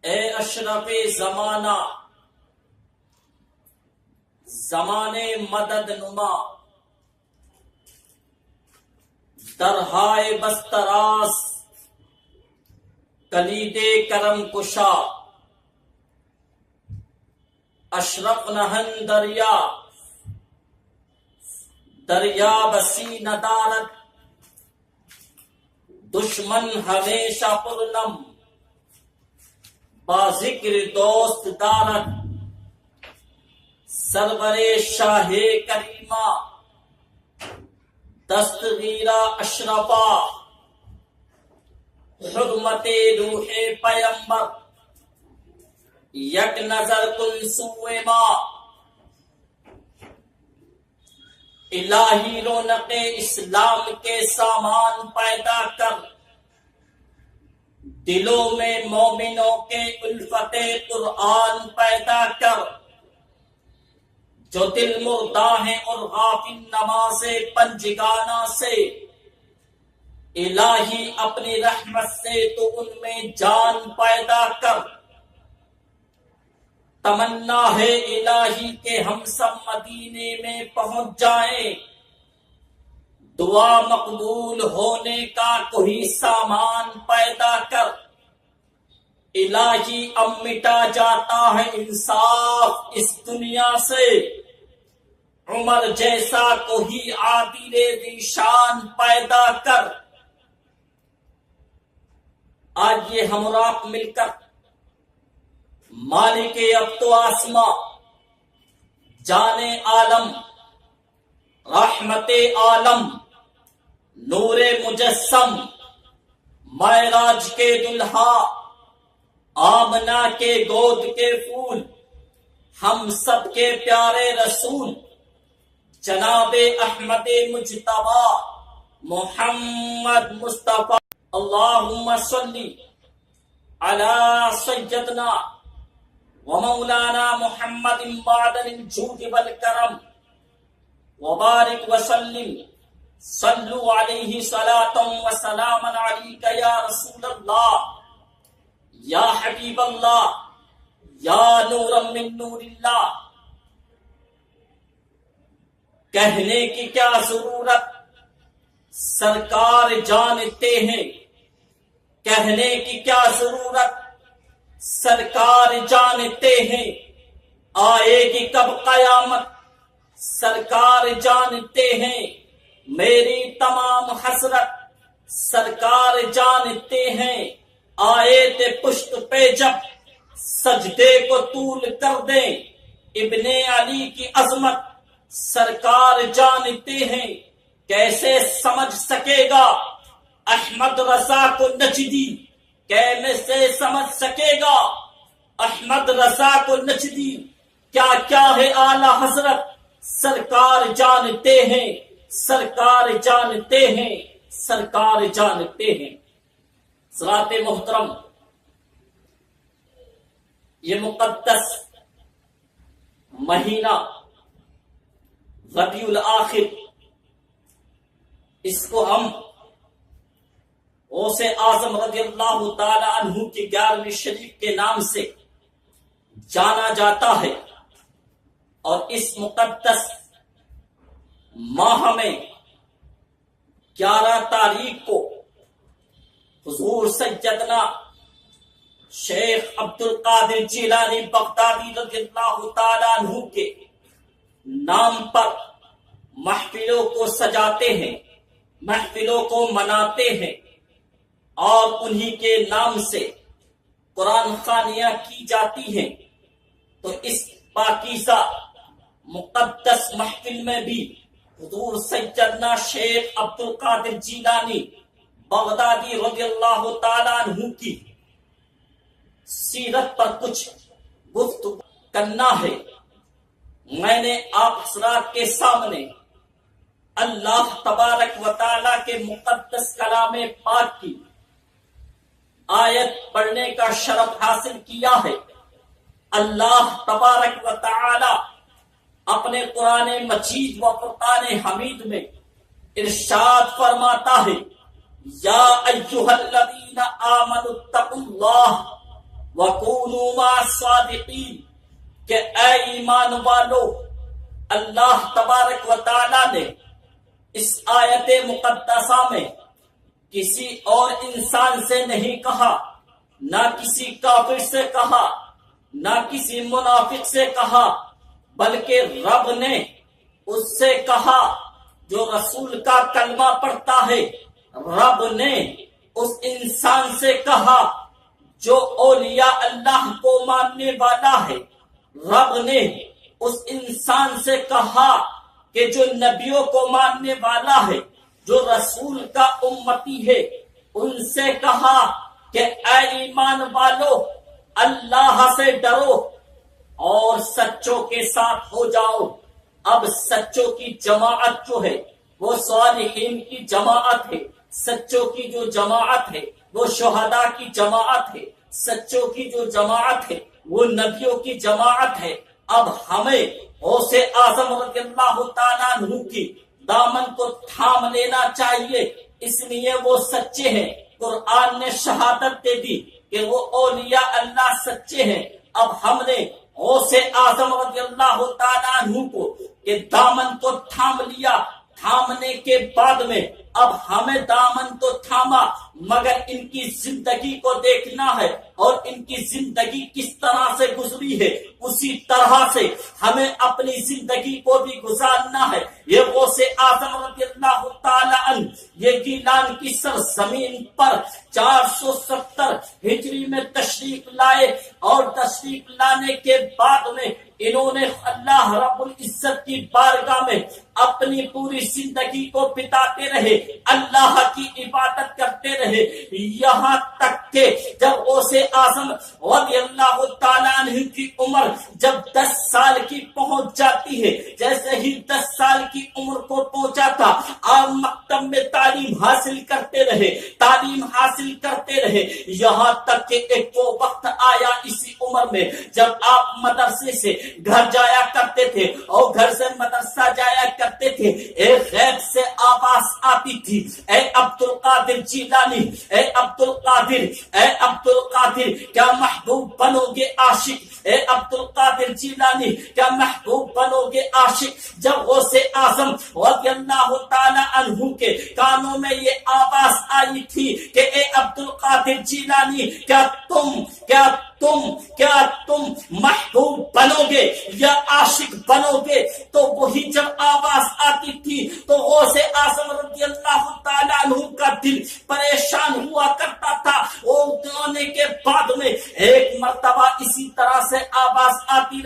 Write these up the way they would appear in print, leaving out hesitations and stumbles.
اے اشرف زمانہ، زمانے مدد نما، درہائے بستراس کلید کرم کشا، اشرف نہن دریا، دریا بسی ندارت، دشمن ہمیشہ پرنم، با ذکر دوست دارت، سرور شاہ کریمہ، دستگیرہ اشرفا، حرمت روح پیمبر، یک نظر کن سوئے ما، الہی رونق اسلام کے سامان پیدا کر، دلوں میں مومنوں کے الفت قرآن پیدا کر، جو دل مردہ ہیں اور غافل نماز پنجگانہ سے، الہی اپنی رحمت سے تو ان میں جان پیدا کر، تمنا ہے الہی کہ ہم سب مدینے میں پہنچ جائیں، دعا مقبول ہونے کا کوئی سامان پیدا کر، الہی اب مٹا جاتا ہے انصاف اس دنیا سے، عمر جیسا کوئی عادل ذیشان پیدا کر۔ آج یہ ہمراہ مل کر مالک ابد و آسماں، جان عالم، رحمت عالم، نور مجسم، معراج کے دلہا، آمنہ کے گود کے پھول، ہم سب کے پیارے رسول جناب احمد مجتبی محمد مصطفیٰ، اللہم صلی علی سیدنا ومولانا محمد معدن الجود والکرم، وبارک وسلم، صلو علیہ صلاۃ وسلام علیک یا رسول اللہ، یا حبیب اللہ، یا نورا من نور اللہ۔ کہنے کی کیا ضرورت، سرکار جانتے ہیں، کہنے کی کیا ضرورت، سرکار جانتے ہیں، آئے گی کب قیامت، سرکار جانتے ہیں، میری تمام حسرت، سرکار جانتے ہیں، آئے تھے پشت پہ جب سجدے کو طول کر دیں، ابن علی کی عظمت سرکار جانتے ہیں، کیسے سمجھ سکے گا احمد رضا کو نجدی، کیسے سمجھ سکے گا احمد رضا کو نجدی، کیا کیا ہے اعلی حضرت، سرکار جانتے ہیں، سرکار جانتے ہیں، سرکار جانتے ہیں۔ حضرات محترم، یہ مقدس مہینہ ربیع الاخر، اس کو ہم غوث اعظم رضی اللہ تعالی عنہ کی 11ویں شریف کے نام سے جانا جاتا ہے، اور اس مقدس ماہ میں 11 تاریخ کو حضور سیدنا شیخ عبد القادر جیلانی بغدادی رضی اللہ تعالی عنہ کے نام پر محفلوں کو سجاتے ہیں، محفلوں کو مناتے ہیں، اور انہی کے نام سے قرآن خوانیاں کی جاتی ہیں۔ تو اس پاکیزہ مقدس محفل میں بھی حضور سیدنا شیخ عبد القادر جیلانی بغدادی رضی اللہ تعالیٰ عنہ کی سیرت پر کچھ گفتگو کرنا ہے۔ میں نے آپ حضرات کے سامنے اللہ تبارک و تعالیٰ کے مقدس کلام پاک کی آیت پڑھنے کا شرف حاصل کیا ہے۔ اللہ تبارک و تعالی اپنے قرآن مجید و فرقان حمید میں ارشاد فرماتا ہے، یا ایھا الذین آمنوا اتقوا اللہ وَكُونُوا مَعَ الصَّادِقِينَ کہ اے ایمان والو، اللہ تبارک و تعالی نے اس آیت مقدسہ میں کسی اور انسان سے نہیں کہا، نہ کسی کافر سے کہا، نہ کسی منافق سے کہا، بلکہ رب نے اس سے کہا جو رسول کا کلمہ پڑھتا ہے۔ رب نے اس انسان سے کہا جو اولیاء اللہ کو ماننے والا ہے۔ رب نے اس انسان سے کہا کہ جو نبیوں کو ماننے والا ہے، جو رسول کا امتی ہے، ان سے کہا کہ اے ایمان والو، اللہ سے ڈرو اور سچوں کے ساتھ ہو جاؤ۔ اب سچوں کی جماعت جو ہے وہ صالحین کی جماعت ہے، سچوں کی جو جماعت ہے وہ شہداء کی جماعت ہے، سچوں کی جو جماعت ہے وہ نبیوں کی جماعت ہے۔ اب ہمیں غوث اعظم رضی اللہ تعالیٰ عنہ کی دامن کو تھام لینا چاہیے، اس لیے وہ سچے ہیں۔ قرآن نے شہادت دے دی کہ وہ اولیاء اللہ سچے ہیں۔ اب ہم نے غوث اعظم رضی اللہ تعالیٰ عنہ کو کہ دامن کو تھام لیا، تھامنے کے بعد میں اب ہمیں دامن تو تھاما، مگر ان کی زندگی کو دیکھنا ہے اور ان کی زندگی کس طرح سے گزری ہے، اسی طرح سے ہمیں اپنی زندگی کو بھی گزارنا ہے۔ یہ غوث اعظم رضی اللہ تعالی عنہ یہ گیلان کی سرزمین پر 470 ہجری میں تشریف لائے، اور تشریف لانے کے بعد میں انہوں نے اللہ رب العزت کی بارگاہ میں اپنی پوری زندگی کو بتاتے رہے، اللہ کی عبادت کرتے رہے، یہاں تک کہ جب غوث اعظم رضی اللہ تعالیٰ عنہ کی عمر جب 10 سال کی پہنچ جاتی ہے، جیسے ہی 10 سال کی عمر کو پہنچا تھا، آپ مکتب میں تعلیم حاصل کرتے رہے، تعلیم حاصل کرتے رہے، یہاں تک کہ ایک وہ وقت آیا اسی عمر میں جب آپ مدرسے سے گھر جایا کرتے تھے اور گھر سے مدرسہ جایا کرتے تھے، ایک غیب سے آواز آتی تھی، اے عبد القادر جیلانی، اے عبد القادر، اے عبد القادر، کیا محبوب بنو گے عاشق، اے عبد القادر جیلانی کیا محبوب بنو گے عاشق۔ جب غوث اعظم رضی اللہ تعالی عنہ کے کانوں میں یہ آواز آئی تھی کہ اے عبد القادر جیلانی کیا تم محبوب بنو گے یا عاشق بنو گے، تو وہی جب آواز آتی تھی تو غوث اعظم رضی اللہ تعالیٰ عنہ کا دل پریشان ہوا کرتا تھا۔ وہ ہونے کے بعد میں ایک مرتبہ اسی طرح سے آواز آتی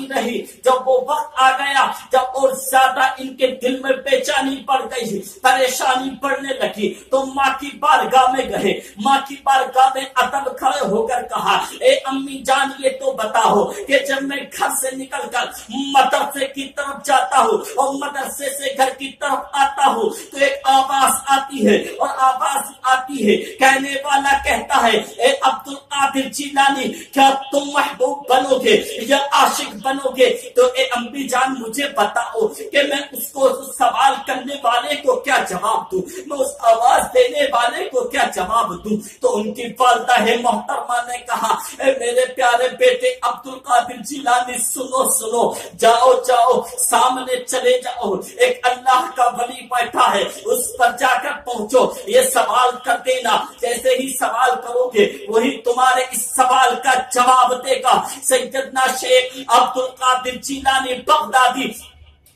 رہی، جب وہ وقت آ گیا جب اور زیادہ ان کے دل میں بے-چینی بڑھ گئی، پریشانی بڑھنے لگی، تو ماں کی بارگاہ میں گئے، ماں کی بارگاہ میں ادب کھڑے ہو کر کہا، اے امی جان یہ تو بتاؤ کہ جب میں گھر سے نکل کر مدرسے کی طرف جاتا ہوں اور مدرسے سے گھر کی طرف آتا ہوں تو ایک آواز آتی ہے، اور آواز آتی ہے، کہنے والا کہتا ہے اے عبد القادر جیلانی کیا تم محبوب بنو گے یا عاشق بنو گے؟ تو اے امی جان مجھے بتاؤ کہ میں اس کو سوال کرنے والے کو کیا جواب دوں، میں اس آواز دینے والے کو کیا جواب دوں؟ تو ان کی والدہ محترمہ نے کہا اے میرے پیارے بیٹے عبد القادر جیلانی سنو، جاؤ سامنے چلے جاؤ، ایک اللہ کا ولی بیٹھا ہے، اس پر جا کر پہنچو، یہ سوال کر دینا، جیسے ہی سوال کرو گے وہی تمہارے اس سوال کا جواب دے گا۔ سیدنا شیخ عبد القادر جیلانی بغدادی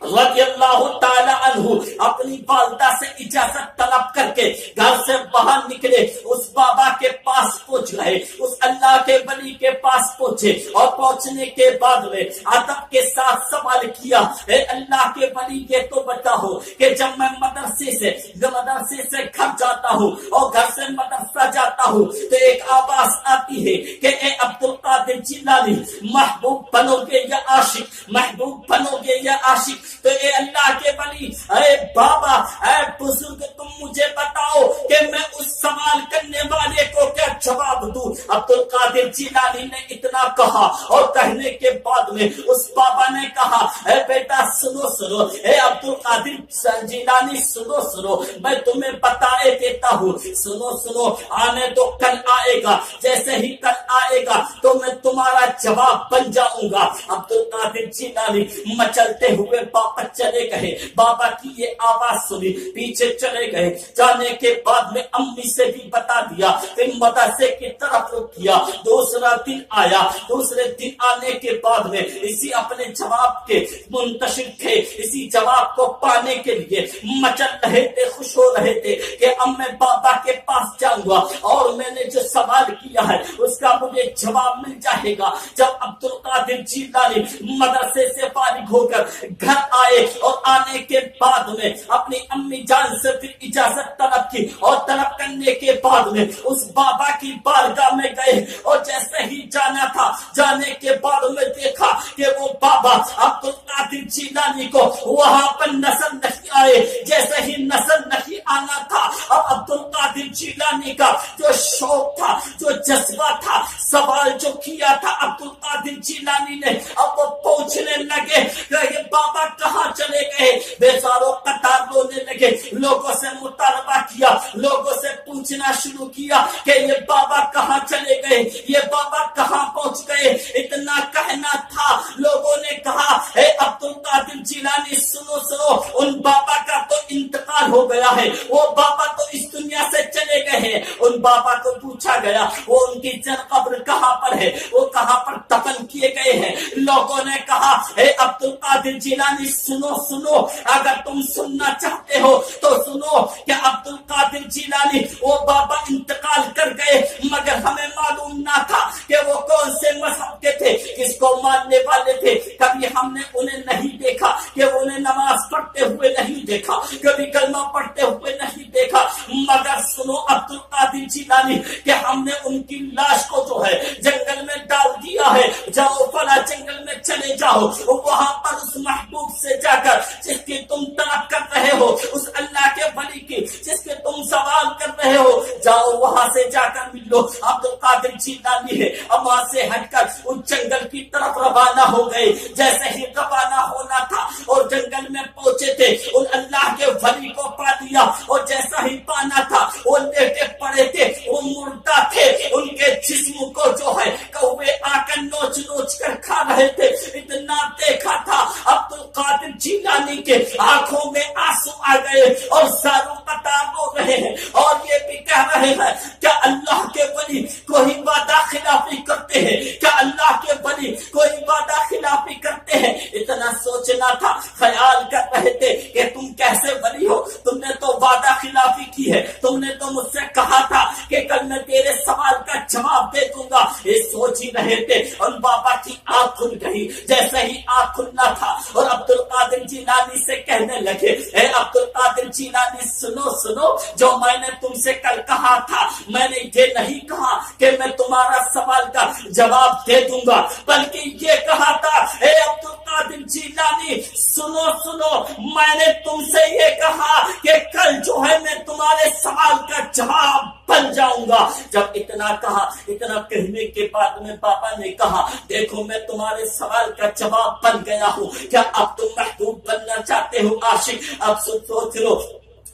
رضی اللہ تعالی عنہ اپنی والدہ سے اجازت طلب کر کے گھر سے باہر نکلے، اس بابا کے پاس پہنچ گئے، اس اللہ کے ولی کے پاس پہنچے، اور پہنچنے کے بعد میں ادب کے ساتھ سوال کیا، اے اللہ کے ولی یہ تو بتاؤ کہ جب میں مدرسے سے گھر جاتا ہوں اور گھر سے مدرسہ جاتا ہوں تو ایک آواز آتی ہے کہ اے عبد القادر جیلانی محبوب بنو گے یا عاشق، محبوب بنو گے یا عاشق؟ تو اے اللہ کے ولی، اے بابا، اے بزرگ، تم مجھے بتاؤ کہ میں اس سوال کرنے والے کو کیا جواب دوں؟ عبد القادر جیلانی نے اتنا کہا اور کہنے کے بعد میں اس بابا نے کہا اے بیٹا سنو سنو، اے عبد القادر جیلانی سنو سنو، میں تمہیں بتائے دیتا ہوں، سنو سنو، آنے تو کل آئے گا، جیسے ہی کل آئے گا تو میں تمہارا جواب بن جاؤں گا۔ عبد القادر جیلانی مچلتے ہوئے واپس چلے گئے، بابا کی یہ آواز سنی پیچھے چلے گئے، جانے کے بعد میں امی سے بھی بتا دیا، پھر مدرسے کی طرف رک کیا۔ دوسرا دن آیا، دوسرے دن آنے کے بعد میں اسی اپنے جواب کے منتشر تھے، اسی جواب کو پانے کے لیے مچل رہے تھے، خوش ہو رہے تھے کہ اب میں بابا کے پاس جاؤں گا اور میں نے جو سوال کیا ہے اس کا مجھے جواب مل جائے گا۔ جب عبد القادر جیلانی مدرسے سے فارغ ہو کر گھر آئے اور آنے کے بعد میں اپنی امی جان سے پھر اجازت طلب کی، اور طلب کرنے کے بعد میں اس بابا کی بارگاہ میں گئے، اور جیسے ہی جانا تھا، جانے کے بعد میں دیکھا کہ وہ بابا عبد القادر جیلانی کو وہاں پر نظر نہیں آئے۔ جیسے ہی نظر نہیں آنا تھا، اب عبد القادر جیلانی کا جو شوق تھا، جو جذبہ تھا، سوال جو کیا تھا عبد القادر جیلانی نے، اب وہ پوچھنے لگے کہ یہ بابا کہاں چلے گئے؟ بیزاروں قطار رونے لگے، لوگوں سے مطالبہ کیا، لوگوں سے پوچھنا شروع کیا کہ یہ بابا کہاں چلے گئے، یہ بابا کہاں پہنچ گئے۔ اتنا کہنا تھا، لوگوں نے کہا اے عبد القادر جیلانی سنو سنو، ان بابا کا تو انتقال ہو گیا ہے، وہ بابا تو اس دنیا سے چلے گئے ہیں۔ ان بابا کو پوچھا گیا وہ ان کی جن قبر کہاں پر ہے، وہ کہاں پر دفن کیے گئے ہیں۔ لوگوں نے کہا اے عبد القادر جیلانی سنو سنو، اگر تم سننا چاہتے ہو تو سنو کہ عبد القادر جیلانی وہ بابا انتقال کر گئے، مگر ہمیں معلوم نہ تھا کہ وہ کون سے مذہب کے تھے، کس کو ماننے والے تھے۔ کبھی ہم نے انہیں نہیں دیکھا کہ انہیں نماز پڑھتے ہوئے نہیں دیکھا، کبھی کلمہ پڑھتے ہوئے نہیں دیکھا، مگر سنو عبد القادر جیلانی کہ ہم نے ان کی لاش کو جو ہے جنگل میں ڈال دیا ہے، جاؤ فلاں جنگل میں چلے جاؤ، وہاں پر اس محبوب سے جا کر جس کی تم طلب کر رہے ہو، اس اللہ کے ولی کی جس کے تم سوال کر رہے ہو، جاؤ وہاں سے جا کر ملو۔ عبد القادر جیلانی ہے اب وہاں سے ہٹ کر اس جنگل کی طرف روانہ ہو گئے۔ جیسے ہی روانہ ہونا تھا اور جنگل میں پہنچے تھے، ان اللہ کے ولی کو پا دیا، اور جیسا ہی پانا تھا وہ لیٹے پڑے تھے، وہ مردہ تھے، ان کے جسم کو جو ہے کوے آ کر نوچ نوچ کر کھا رہے تھے۔ اتنا دیکھا تھا عبد القادر جیلانی کے آنکھوں میں آنسو آ گئے اور ساروں قطار رو رہے ہیں، اور یہ بھی کہہ رہے ہیں کیا اللہ کے ولی کوئی وعدہ خلافی کرتے ہیں؟ کیا اللہ کے ولی کوئی وعدہ خلافی کرتے ہیں؟ اتنا سوچنا تھا، خیال کر رہے تھے کہ تم کیسے ولی ہو، تم نے تو وعدہ خلافی کی ہے، تم نے تو مجھ سے کہا تھا کہ کل میں تیرے سوال کا جواب دے دوں گا، یہ سوچ ہی رہے تھے۔ اور بابا کی آنکھ کھل گئی، جیسے ہی آنکھ کھلنا تھا اور عبد القادر جیلانی سے کہنے لگے اے عبد القادر جیلانی سنو سنو، جو میں نے تم سے کل کہا تھا، میں نے یہ نہیں کہا کہ میں تمہارا سوال کا جواب دے دوں گا، بلکہ یہ کہا تھا اے عبد القادر جیلانی سنو سنو، میں نے تم سے یہ کہا کہ کل جو ہے میں تمہارے سوال کا جواب بن جاؤں گا۔ جب اتنا کہا، اتنا کہنے کے بعد میں بابا نے کہا دیکھو میں تمہارے سوال کا جواب بن گیا ہوں، کیا اب تم محبوب بننا چاہتے ہو عاشق؟ اب سوچ لو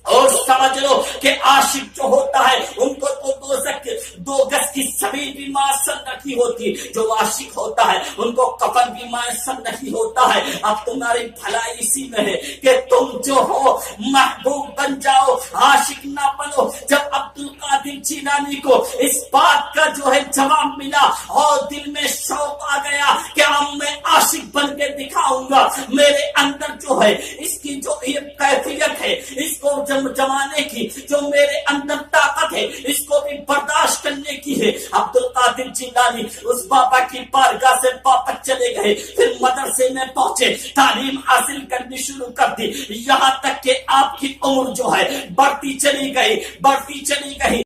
اور سمجھ لو کہ عاشق جو ہوتا ہے ان کو تو دو گز کی زمین بھی میسر نہیں ہوتی، جو عاشق ہوتا ہے ان کو کفن بھی میسر نہیں ہوتا ہے۔ اب تمہاری بھلائی اسی میں ہے کہ تم جو ہو محبوب بن جاؤ، عاشق نہ بنو۔ جب عبد القادر جیلانی کو اس بات کا جو ہے جواب ملا اور دل میں شوق آ گیا کہ اب میں عاشق بن کے دکھاؤں گا، میرے اندر جو ہے اس کی جو یہ کیفیت ہے، اس کو جمانے کی جو میرے اندر طاقت ہے، اس کو بھی برداشت کرنے کی ہے۔ عبد القادر جیلانی اس بابا کی بارگاہ سے واپس چلے گئے، پھر مدرسے میں پہنچے، تعلیم حاصل کرنی شروع کر دی، یہاں تک کہ آپ کی عمر جو ہے بڑھتی چلی گئی۔